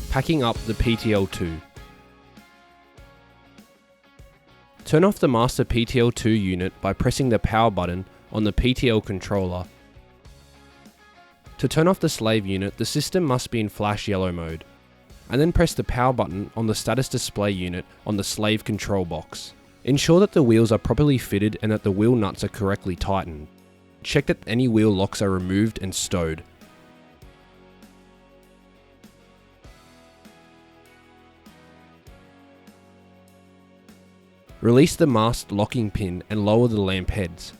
Packing up the PTL2. Turn off the master PTL2 unit by pressing the power button on the PTL controller. To turn off the slave unit, the system must be in flash yellow mode, and then press the power button on the status display unit on the slave control box. Ensure that the wheels are properly fitted and that the wheel nuts are correctly tightened. Check that any wheel locks are removed and stowed. Release the mast locking pin and lower the lamp heads.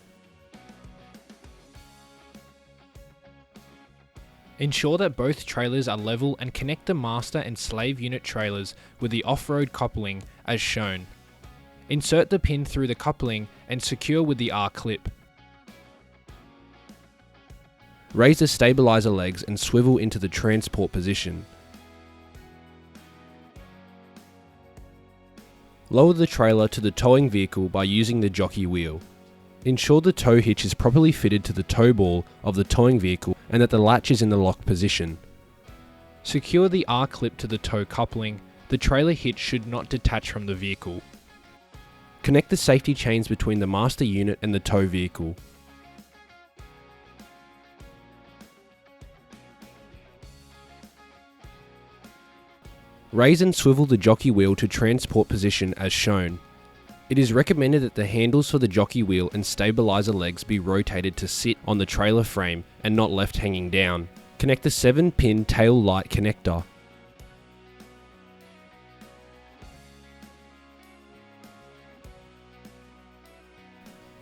Ensure that both trailers are level and connect the master and slave unit trailers with the off-road coupling as shown. Insert the pin through the coupling and secure with the R-clip. Raise the stabilizer legs and swivel into the transport position. Lower the trailer to the towing vehicle by using the jockey wheel. Ensure the tow hitch is properly fitted to the tow ball of the towing vehicle and that the latch is in the lock position. Secure the R-clip to the tow coupling. The trailer hitch should not detach from the vehicle. Connect the safety chains between the master unit and the tow vehicle. Raise and swivel the jockey wheel to transport position as shown. It is recommended that the handles for the jockey wheel and stabilizer legs be rotated to sit on the trailer frame and not left hanging down. Connect the 7-pin tail light connector.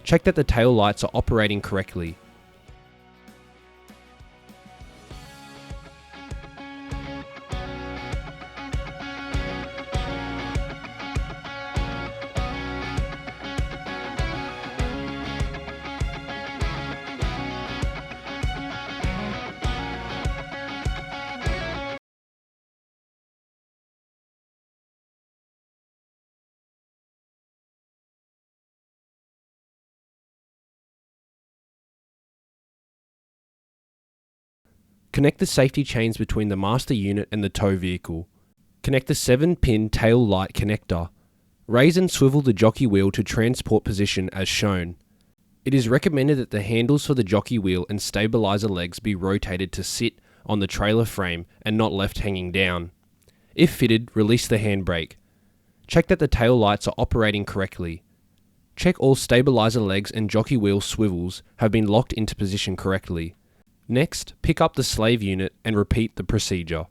Check that the tail lights are operating correctly. Connect the safety chains between the master unit and the tow vehicle. Connect the 7-pin tail light connector. Raise and swivel the jockey wheel to transport position as shown. It is recommended that the handles for the jockey wheel and stabilizer legs be rotated to sit on the trailer frame and not left hanging down. If fitted, release the handbrake. Check that the tail lights are operating correctly. Check all stabilizer legs and jockey wheel swivels have been locked into position correctly. Next, pick up the slave unit and repeat the procedure.